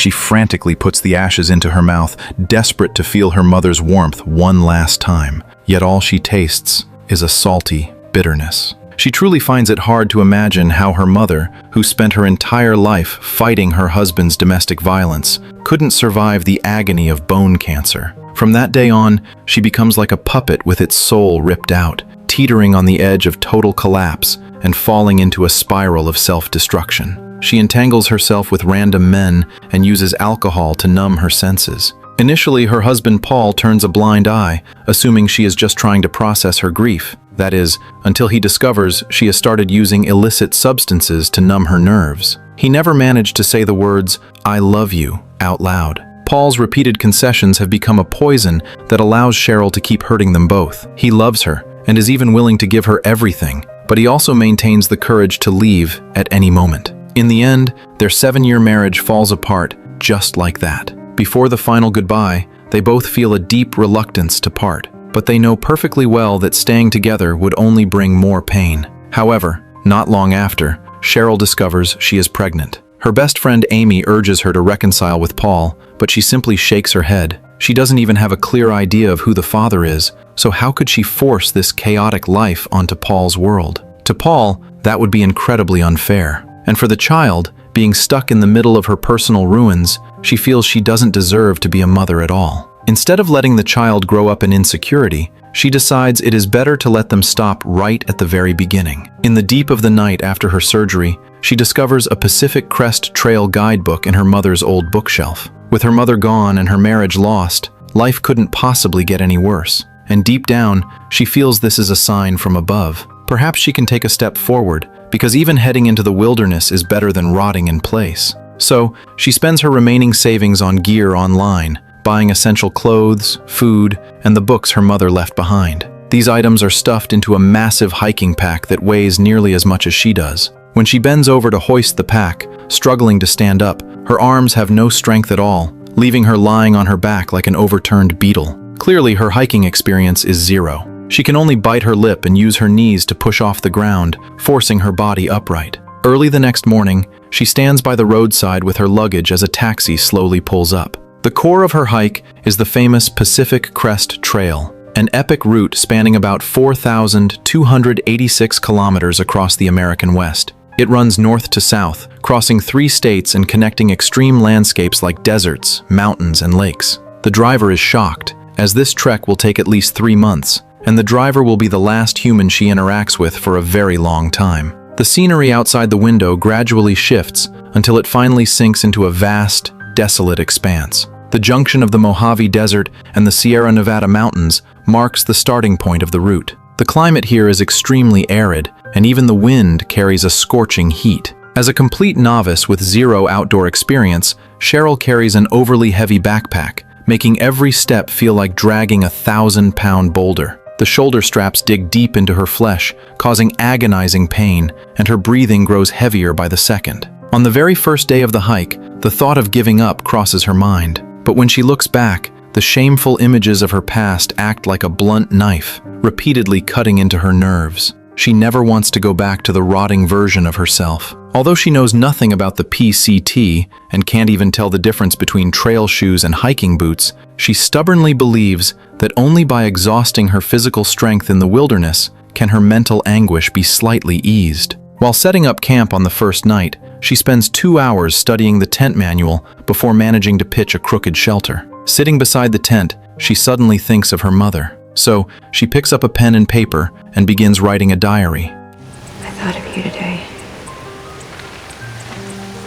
She frantically puts the ashes into her mouth, desperate to feel her mother's warmth one last time. Yet all she tastes is a salty bitterness. She truly finds it hard to imagine how her mother, who spent her entire life fighting her husband's domestic violence, couldn't survive the agony of bone cancer. From that day on, she becomes like a puppet with its soul ripped out, teetering on the edge of total collapse and falling into a spiral of self-destruction. She entangles herself with random men and uses alcohol to numb her senses. Initially, her husband Paul turns a blind eye, assuming she is just trying to process her grief. That is, until he discovers she has started using illicit substances to numb her nerves. He never managed to say the words, "I love you," out loud. Paul's repeated concessions have become a poison that allows Cheryl to keep hurting them both. He loves her and is even willing to give her everything, but he also maintains the courage to leave at any moment. In the end, their 7-year marriage falls apart just like that. Before the final goodbye, they both feel a deep reluctance to part, but they know perfectly well that staying together would only bring more pain. However, not long after, Cheryl discovers she is pregnant. Her best friend Amy urges her to reconcile with Paul, but she simply shakes her head. She doesn't even have a clear idea of who the father is, so how could she force this chaotic life onto Paul's world? To Paul, that would be incredibly unfair. And for the child, being stuck in the middle of her personal ruins, she feels she doesn't deserve to be a mother at all. Instead of letting the child grow up in insecurity, she decides it is better to let them stop right at the very beginning. In the deep of the night after her surgery, she discovers a Pacific Crest Trail guidebook in her mother's old bookshelf. With her mother gone and her marriage lost, life couldn't possibly get any worse. And deep down, she feels this is a sign from above. Perhaps she can take a step forward, because even heading into the wilderness is better than rotting in place. So, she spends her remaining savings on gear online, buying essential clothes, food, and the books her mother left behind. These items are stuffed into a massive hiking pack that weighs nearly as much as she does. When she bends over to hoist the pack, struggling to stand up, her arms have no strength at all, leaving her lying on her back like an overturned beetle. Clearly, her hiking experience is zero. She can only bite her lip and use her knees to push off the ground, forcing her body upright. Early the next morning, she stands by the roadside with her luggage as a taxi slowly pulls up. The core of her hike is the famous Pacific Crest Trail, an epic route spanning about 4,286 kilometers across the American West. It runs north to south, crossing 3 states and connecting extreme landscapes like deserts, mountains, and lakes. The driver is shocked, as this trek will take at least 3 months, and the driver will be the last human she interacts with for a very long time. The scenery outside the window gradually shifts until it finally sinks into a vast, desolate expanse. The junction of the Mojave Desert and the Sierra Nevada mountains marks the starting point of the route. The climate here is extremely arid, and even the wind carries a scorching heat. As a complete novice with zero outdoor experience, Cheryl carries an overly heavy backpack, making every step feel like dragging a 1,000-pound boulder. The shoulder straps dig deep into her flesh, causing agonizing pain, and her breathing grows heavier by the second. On the very first day of the hike, the thought of giving up crosses her mind. But when she looks back, the shameful images of her past act like a blunt knife, repeatedly cutting into her nerves. She never wants to go back to the rotting version of herself. Although she knows nothing about the PCT and can't even tell the difference between trail shoes and hiking boots, she stubbornly believes that only by exhausting her physical strength in the wilderness can her mental anguish be slightly eased. While setting up camp on the first night, she spends 2 hours studying the tent manual before managing to pitch a crooked shelter. Sitting beside the tent, she suddenly thinks of her mother. So, she picks up a pen and paper and begins writing a diary. I thought of you today.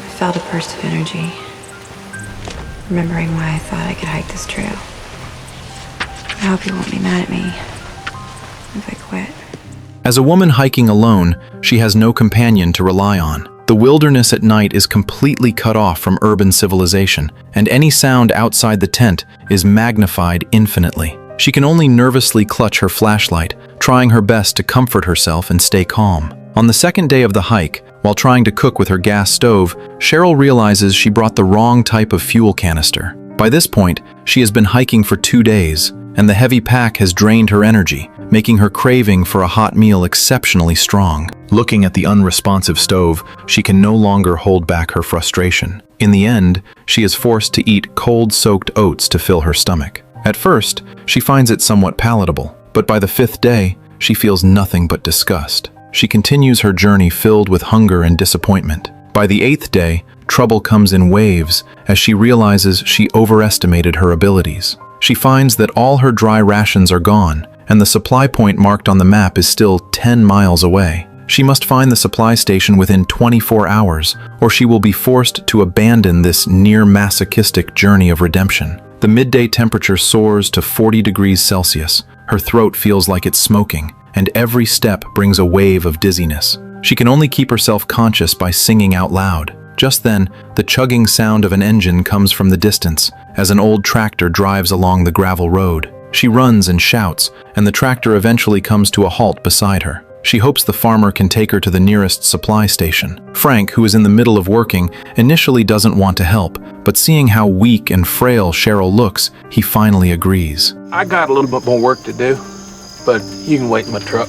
I felt a burst of energy, remembering why I thought I could hike this trail. I hope you won't be mad at me if I quit. As a woman hiking alone, she has no companion to rely on. The wilderness at night is completely cut off from urban civilization, and any sound outside the tent is magnified infinitely. She can only nervously clutch her flashlight, trying her best to comfort herself and stay calm. On the second day of the hike, while trying to cook with her gas stove, Cheryl realizes she brought the wrong type of fuel canister. By this point, she has been hiking for 2 days, and the heavy pack has drained her energy, making her craving for a hot meal exceptionally strong. Looking at the unresponsive stove, she can no longer hold back her frustration. In the end, she is forced to eat cold-soaked oats to fill her stomach. At first, she finds it somewhat palatable, but by the 5th day, she feels nothing but disgust. She continues her journey filled with hunger and disappointment. By the 8th day, trouble comes in waves as she realizes she overestimated her abilities. She finds that all her dry rations are gone, and the supply point marked on the map is still 10 miles away. She must find the supply station within 24 hours, or she will be forced to abandon this near-masochistic journey of redemption. The midday temperature soars to 40 degrees Celsius. Her throat feels like it's smoking, and every step brings a wave of dizziness. She can only keep herself conscious by singing out loud. Just then, the chugging sound of an engine comes from the distance as an old tractor drives along the gravel road. She runs and shouts, and the tractor eventually comes to a halt beside her. She hopes the farmer can take her to the nearest supply station. Frank, who is in the middle of working, initially doesn't want to help, but seeing how weak and frail Cheryl looks, he finally agrees. I got a little bit more work to do, but you can wait in my truck.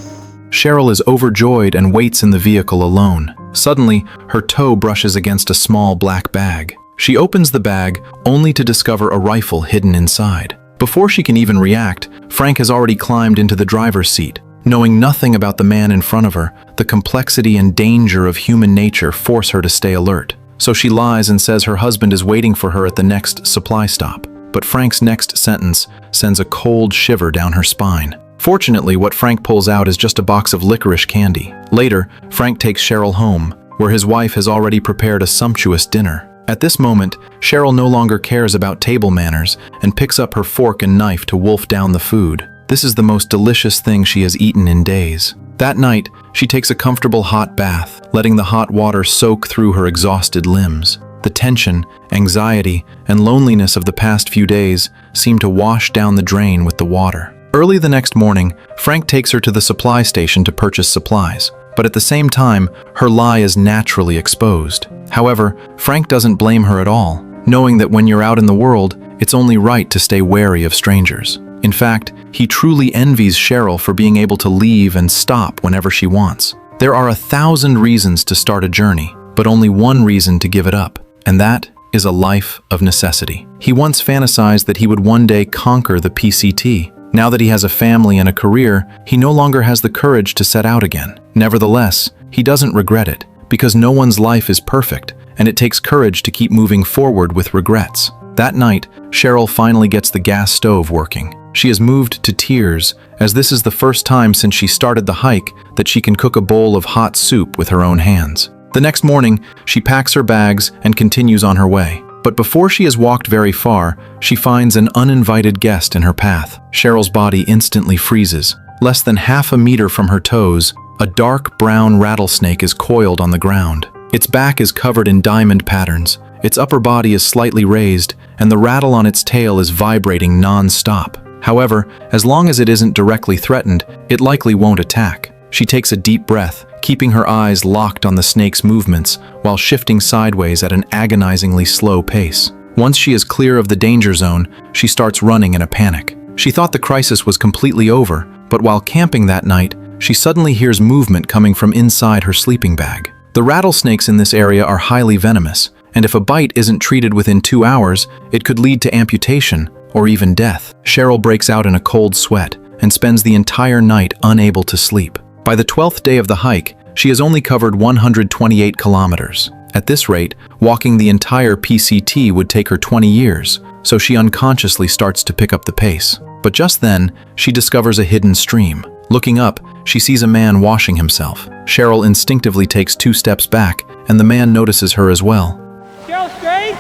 Cheryl is overjoyed and waits in the vehicle alone. Suddenly, her toe brushes against a small black bag. She opens the bag, only to discover a rifle hidden inside. Before she can even react, Frank has already climbed into the driver's seat. Knowing nothing about the man in front of her, the complexity and danger of human nature force her to stay alert. So she lies and says her husband is waiting for her at the next supply stop. But Frank's next sentence sends a cold shiver down her spine. Fortunately, what Frank pulls out is just a box of licorice candy. Later, Frank takes Cheryl home, where his wife has already prepared a sumptuous dinner. At this moment, Cheryl no longer cares about table manners and picks up her fork and knife to wolf down the food. This is the most delicious thing she has eaten in days. That night, she takes a comfortable hot bath, letting the hot water soak through her exhausted limbs. The tension, anxiety, and loneliness of the past few days seem to wash down the drain with the water. Early the next morning, Frank takes her to the supply station to purchase supplies, but at the same time, her lie is naturally exposed. However, Frank doesn't blame her at all, knowing that when you're out in the world, it's only right to stay wary of strangers. In fact, he truly envies Cheryl for being able to leave and stop whenever she wants. There are 1,000 reasons to start a journey, but only one reason to give it up, and that is a life of necessity. He once fantasized that he would one day conquer the PCT. Now that he has a family and a career, he no longer has the courage to set out again. Nevertheless, he doesn't regret it, because no one's life is perfect, and it takes courage to keep moving forward with regrets. That night, Cheryl finally gets the gas stove working. She is moved to tears, as this is the first time since she started the hike that she can cook a bowl of hot soup with her own hands. The next morning, she packs her bags and continues on her way. But before she has walked very far, she finds an uninvited guest in her path. Cheryl's body instantly freezes. Less than half a meter from her toes, a dark brown rattlesnake is coiled on the ground. Its back is covered in diamond patterns, its upper body is slightly raised, and the rattle on its tail is vibrating non-stop. However, as long as it isn't directly threatened, it likely won't attack. She takes a deep breath, keeping her eyes locked on the snake's movements while shifting sideways at an agonizingly slow pace. Once she is clear of the danger zone, she starts running in a panic. She thought the crisis was completely over, but while camping that night, she suddenly hears movement coming from inside her sleeping bag. The rattlesnakes in this area are highly venomous, and if a bite isn't treated within 2 hours, it could lead to amputation or even death. Cheryl breaks out in a cold sweat and spends the entire night unable to sleep. By the 12th day of the hike, she has only covered 128 kilometers. At this rate, walking the entire PCT would take her 20 years, so she unconsciously starts to pick up the pace. But just then, she discovers a hidden stream. Looking up, she sees a man washing himself. Cheryl instinctively takes 2 steps back, and the man notices her as well. Cheryl Straight?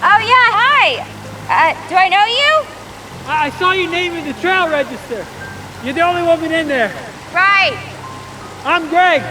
Oh yeah, hi! Do I know you? I saw your name in the trail register. You're the only woman in there. Right. I'm Greg.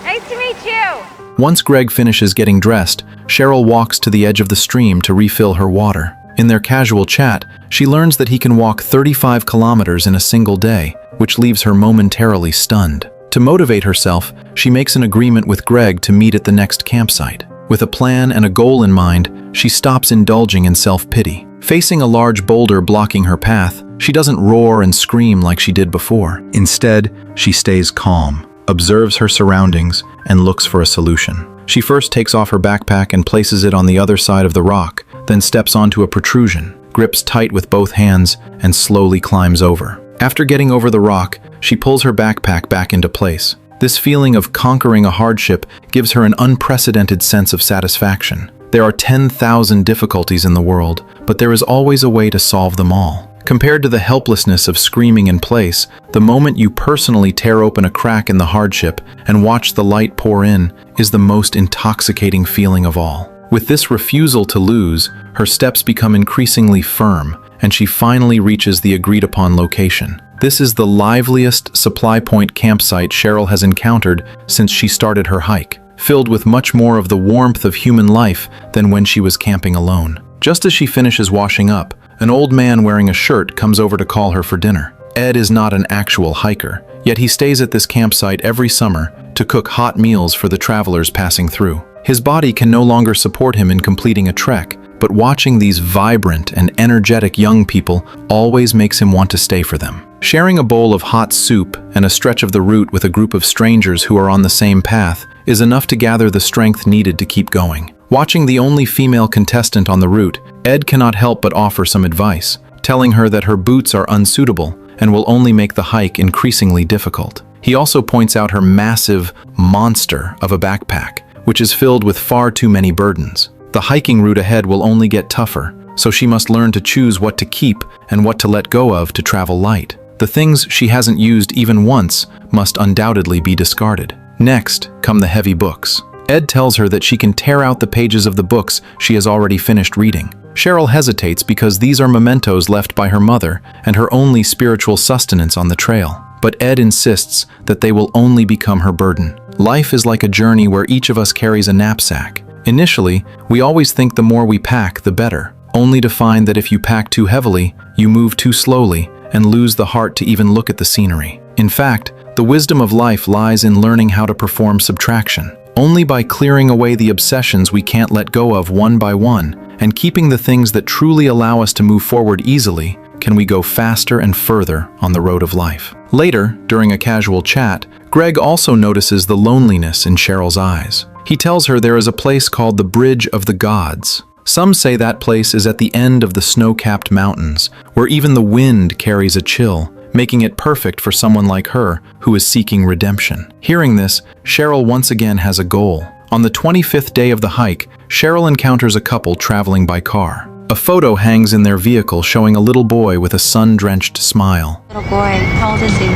Nice to meet you. Once Greg finishes getting dressed, Cheryl walks to the edge of the stream to refill her water. In their casual chat, she learns that he can walk 35 kilometers in a single day, which leaves her momentarily stunned. To motivate herself, she makes an agreement with Greg to meet at the next campsite. With a plan and a goal in mind, she stops indulging in self-pity. Facing a large boulder blocking her path, she doesn't roar and scream like she did before. Instead, she stays calm, observes her surroundings, and looks for a solution. She first takes off her backpack and places it on the other side of the rock, then steps onto a protrusion, grips tight with both hands, and slowly climbs over. After getting over the rock, she pulls her backpack back into place. This feeling of conquering a hardship gives her an unprecedented sense of satisfaction. There are 10,000 difficulties in the world, but there is always a way to solve them all. Compared to the helplessness of screaming in place, the moment you personally tear open a crack in the hardship and watch the light pour in is the most intoxicating feeling of all. With this refusal to lose, her steps become increasingly firm, and she finally reaches the agreed-upon location. This is the liveliest supply point campsite Cheryl has encountered since she started her hike, filled with much more of the warmth of human life than when she was camping alone. Just as she finishes washing up, an old man wearing a shirt comes over to call her for dinner. Ed is not an actual hiker, yet he stays at this campsite every summer to cook hot meals for the travelers passing through. His body can no longer support him in completing a trek, but watching these vibrant and energetic young people always makes him want to stay for them. Sharing a bowl of hot soup and a stretch of the route with a group of strangers who are on the same path is enough to gather the strength needed to keep going. Watching the only female contestant on the route, Ed cannot help but offer some advice, telling her that her boots are unsuitable and will only make the hike increasingly difficult. He also points out her massive monster of a backpack, which is filled with far too many burdens. The hiking route ahead will only get tougher, so she must learn to choose what to keep and what to let go of to travel light. The things she hasn't used even once must undoubtedly be discarded. Next come the heavy books. Ed tells her that she can tear out the pages of the books she has already finished reading. Cheryl hesitates because these are mementos left by her mother and her only spiritual sustenance on the trail. But Ed insists that they will only become her burden. Life is like a journey where each of us carries a knapsack. Initially, we always think the more we pack, the better, only to find that if you pack too heavily, you move too slowly and lose the heart to even look at the scenery. In fact, the wisdom of life lies in learning how to perform subtraction. Only by clearing away the obsessions we can't let go of one by one and keeping the things that truly allow us to move forward easily can we go faster and further on the road of life. Later, during a casual chat, Greg also notices the loneliness in Cheryl's eyes. He tells her there is a place called the Bridge of the Gods. Some say that place is at the end of the snow-capped mountains, where even the wind carries a chill, making it perfect for someone like her who is seeking redemption. Hearing this, Cheryl once again has a goal. On the 25th day of the hike, Cheryl encounters a couple traveling by car. A photo hangs in their vehicle showing a little boy with a sun-drenched smile. Little boy, how old is he?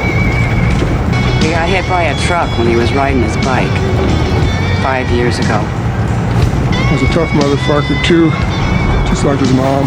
He got hit by a truck when he was riding his bike 5 years ago. He was a tough motherfucker too, just like his mom.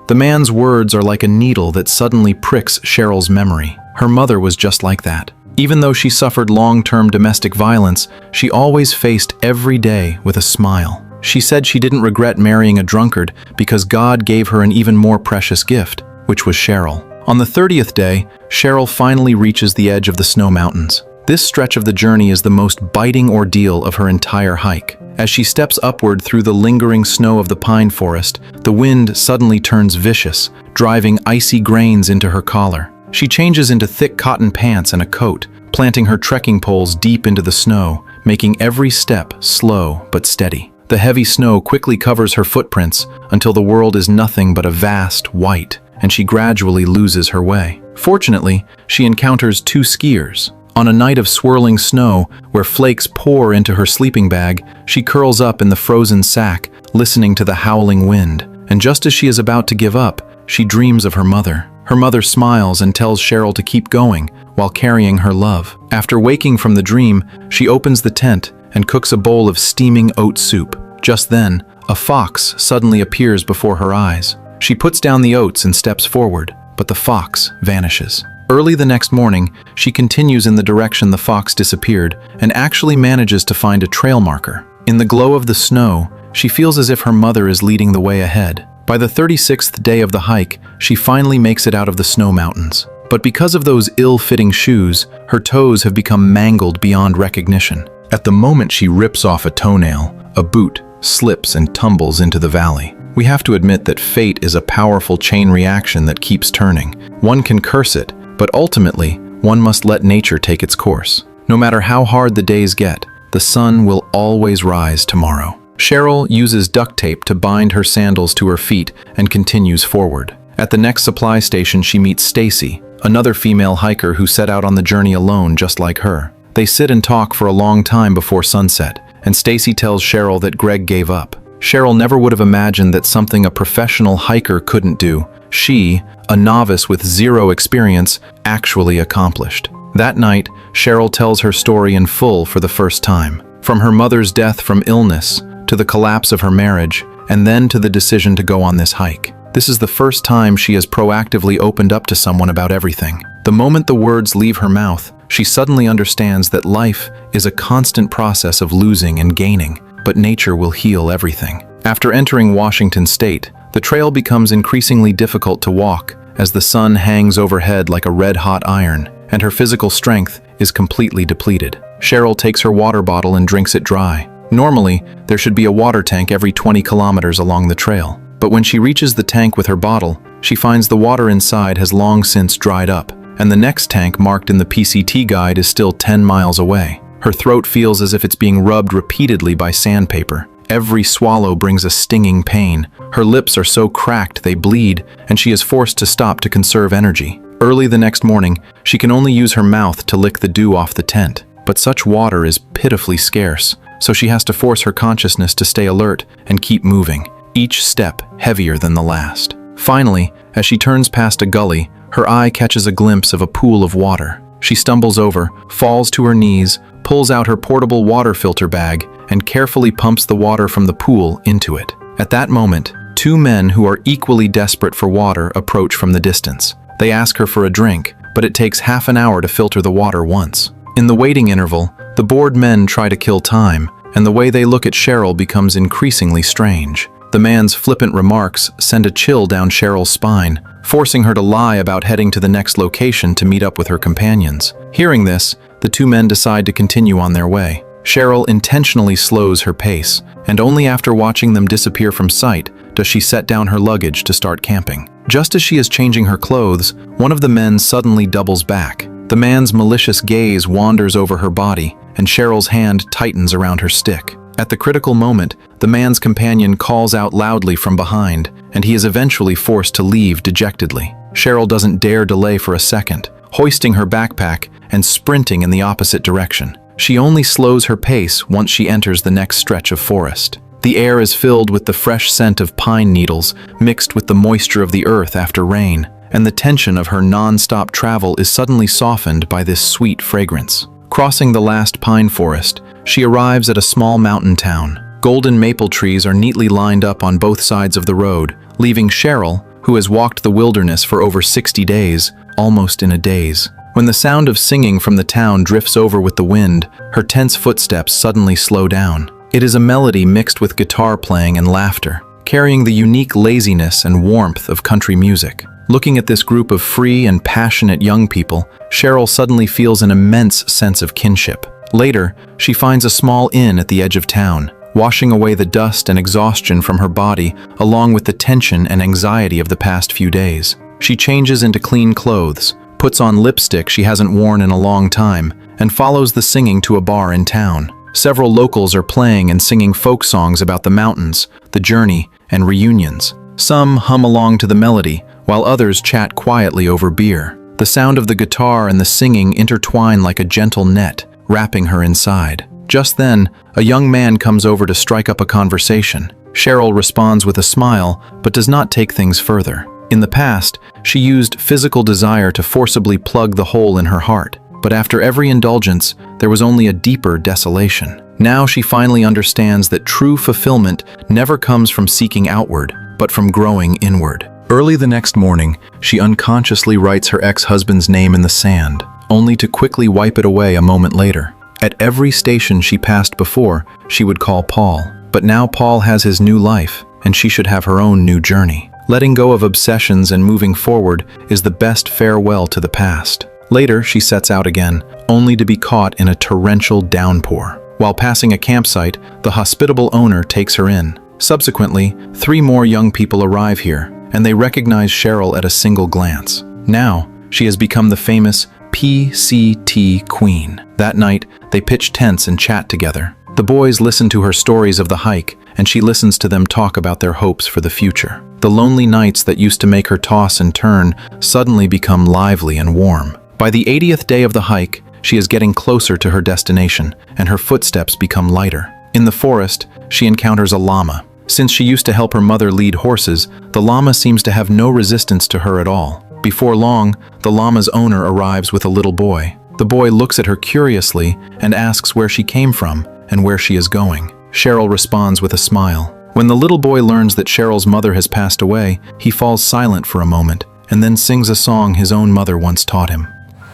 The man's words are like a needle that suddenly pricks Cheryl's memory. Her mother was just like that. Even though she suffered long-term domestic violence, she always faced every day with a smile. She said she didn't regret marrying a drunkard because God gave her an even more precious gift, which was Cheryl. On the 30th day, Cheryl finally reaches the edge of the snow mountains. This stretch of the journey is the most biting ordeal of her entire hike. As she steps upward through the lingering snow of the pine forest, the wind suddenly turns vicious, driving icy grains into her collar. She changes into thick cotton pants and a coat, planting her trekking poles deep into the snow, making every step slow but steady. The heavy snow quickly covers her footprints until the world is nothing but a vast white, and she gradually loses her way. Fortunately, she encounters two skiers. On a night of swirling snow, where flakes pour into her sleeping bag, she curls up in the frozen sack, listening to the howling wind. And just as she is about to give up, she dreams of her mother. Her mother smiles and tells Cheryl to keep going while carrying her love. After waking from the dream, she opens the tent and cooks a bowl of steaming oat soup. Just then, a fox suddenly appears before her eyes. She puts down the oats and steps forward, but the fox vanishes. Early the next morning, she continues in the direction the fox disappeared and actually manages to find a trail marker. In the glow of the snow, she feels as if her mother is leading the way ahead. By the 36th day of the hike, she finally makes it out of the snow mountains. But because of those ill-fitting shoes, her toes have become mangled beyond recognition. At the moment she rips off a toenail, a boot slips and tumbles into the valley. We have to admit that fate is a powerful chain reaction that keeps turning. One can curse it, but ultimately, one must let nature take its course. No matter how hard the days get, the sun will always rise tomorrow. Cheryl uses duct tape to bind her sandals to her feet and continues forward. At the next supply station, she meets Stacy, another female hiker who set out on the journey alone just like her. They sit and talk for a long time before sunset, and Stacy tells Cheryl that Greg gave up. Cheryl never would have imagined that something a professional hiker couldn't do, she, a novice with zero experience, actually accomplished. That night, Cheryl tells her story in full for the first time. From her mother's death from illness, to the collapse of her marriage, and then to the decision to go on this hike. This is the first time she has proactively opened up to someone about everything. The moment the words leave her mouth, she suddenly understands that life is a constant process of losing and gaining, but nature will heal everything. After entering Washington State, the trail becomes increasingly difficult to walk as the sun hangs overhead like a red-hot iron, and her physical strength is completely depleted. Cheryl takes her water bottle and drinks it dry. Normally, there should be a water tank every 20 kilometers along the trail, but when she reaches the tank with her bottle, she finds the water inside has long since dried up, and the next tank marked in the PCT guide is still 10 miles away. Her throat feels as if it's being rubbed repeatedly by sandpaper. Every swallow brings a stinging pain. Her lips are so cracked they bleed, and she is forced to stop to conserve energy. Early the next morning, she can only use her mouth to lick the dew off the tent, but such water is pitifully scarce, so she has to force her consciousness to stay alert and keep moving, each step heavier than the last. Finally, as she turns past a gully, her eye catches a glimpse of a pool of water. She stumbles over, falls to her knees, pulls out her portable water filter bag, and carefully pumps the water from the pool into it. At that moment, two men who are equally desperate for water approach from the distance. They ask her for a drink, but it takes half an hour to filter the water once. In the waiting interval, the bored men try to kill time, and the way they look at Cheryl becomes increasingly strange. The man's flippant remarks send a chill down Cheryl's spine, forcing her to lie about heading to the next location to meet up with her companions. Hearing this, the two men decide to continue on their way. Cheryl intentionally slows her pace, and only after watching them disappear from sight does she set down her luggage to start camping. Just as she is changing her clothes, one of the men suddenly doubles back. The man's malicious gaze wanders over her body, and Cheryl's hand tightens around her stick. At the critical moment, the man's companion calls out loudly from behind, and he is eventually forced to leave dejectedly. Cheryl doesn't dare delay for a second, hoisting her backpack and sprinting in the opposite direction. She only slows her pace once she enters the next stretch of forest. The air is filled with the fresh scent of pine needles mixed with the moisture of the earth after rain, and the tension of her non-stop travel is suddenly softened by this sweet fragrance. Crossing the last pine forest, she arrives at a small mountain town. Golden maple trees are neatly lined up on both sides of the road, leaving Cheryl, who has walked the wilderness for over 60 days, almost in a daze. When the sound of singing from the town drifts over with the wind, her tense footsteps suddenly slow down. It is a melody mixed with guitar playing and laughter, carrying the unique laziness and warmth of country music. Looking at this group of free and passionate young people, Cheryl suddenly feels an immense sense of kinship. Later, she finds a small inn at the edge of town, washing away the dust and exhaustion from her body along with the tension and anxiety of the past few days. She changes into clean clothes, puts on lipstick she hasn't worn in a long time, and follows the singing to a bar in town. Several locals are playing and singing folk songs about the mountains, the journey, and reunions. Some hum along to the melody, while others chat quietly over beer. The sound of the guitar and the singing intertwine like a gentle net, wrapping her inside. Just then, a young man comes over to strike up a conversation. Cheryl responds with a smile, but does not take things further. In the past, she used physical desire to forcibly plug the hole in her heart, but after every indulgence, there was only a deeper desolation. Now she finally understands that true fulfillment never comes from seeking outward, but from growing inward. Early the next morning, she unconsciously writes her ex-husband's name in the sand, only to quickly wipe it away a moment later. At every station she passed before, she would call Paul, but now Paul has his new life, and she should have her own new journey. Letting go of obsessions and moving forward is the best farewell to the past. Later, she sets out again, only to be caught in a torrential downpour. While passing a campsite, the hospitable owner takes her in. Subsequently, 3 more young people arrive here, and they recognize Cheryl at a single glance. Now, she has become the famous PCT Queen. That night, they pitch tents and chat together. The boys listen to her stories of the hike, and she listens to them talk about their hopes for the future. The lonely nights that used to make her toss and turn suddenly become lively and warm. By the 80th day of the hike, she is getting closer to her destination, and her footsteps become lighter. In the forest, she encounters a llama. Since she used to help her mother lead horses, the llama seems to have no resistance to her at all. Before long, the llama's owner arrives with a little boy. The boy looks at her curiously and asks where she came from and where she is going. Cheryl responds with a smile. When the little boy learns that Cheryl's mother has passed away, he falls silent for a moment and then sings a song his own mother once taught him.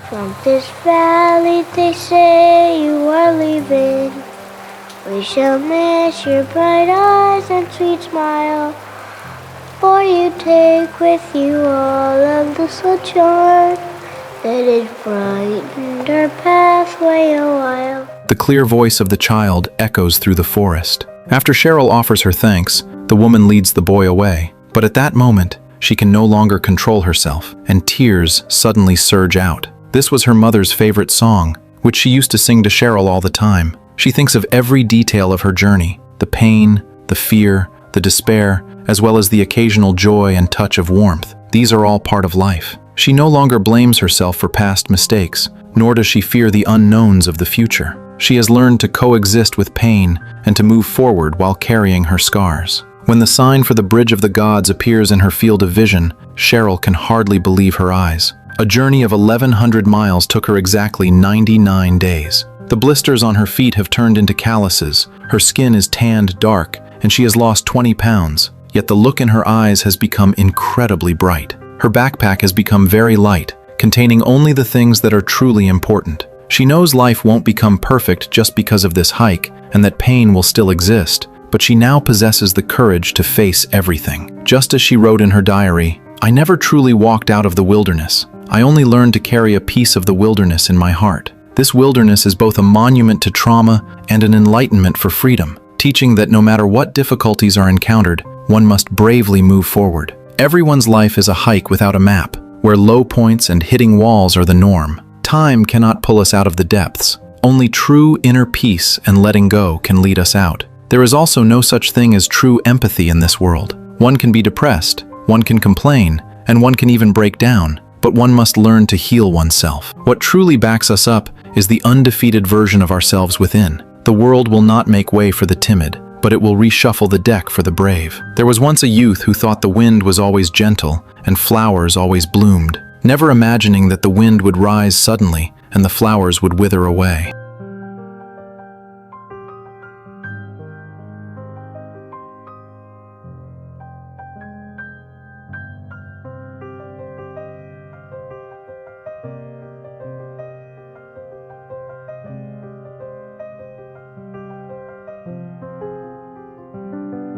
From this valley they say you are leaving. We shall miss your bright eyes and sweet smile, for you take with you all of the sunshine that has brightened our pathway a while. The clear voice of the child echoes through the forest. After Cheryl offers her thanks, the woman leads the boy away. But at that moment, she can no longer control herself, and tears suddenly surge out. This was her mother's favorite song, which she used to sing to Cheryl all the time. She thinks of every detail of her journey, the pain, the fear, the despair, as well as the occasional joy and touch of warmth. These are all part of life. She no longer blames herself for past mistakes, nor does she fear the unknowns of the future. She has learned to coexist with pain and to move forward while carrying her scars. When the sign for the Bridge of the Gods appears in her field of vision, Cheryl can hardly believe her eyes. A journey of 1,100 miles took her exactly 99 days. The blisters on her feet have turned into calluses, her skin is tanned dark, and she has lost 20 pounds. Yet the look in her eyes has become incredibly bright. Her backpack has become very light, containing only the things that are truly important. She knows life won't become perfect just because of this hike, and that pain will still exist, but she now possesses the courage to face everything. Just as she wrote in her diary, "I never truly walked out of the wilderness. I only learned to carry a piece of the wilderness in my heart." This wilderness is both a monument to trauma and an enlightenment for freedom, teaching that no matter what difficulties are encountered, one must bravely move forward. Everyone's life is a hike without a map, where low points and hitting walls are the norm. Time cannot pull us out of the depths. Only true inner peace and letting go can lead us out. There is also no such thing as true empathy in this world. One can be depressed, one can complain, and one can even break down, but one must learn to heal oneself. What truly backs us up is the undefeated version of ourselves within. The world will not make way for the timid, but it will reshuffle the deck for the brave. There was once a youth who thought the wind was always gentle and flowers always bloomed, never imagining that the wind would rise suddenly and the flowers would wither away.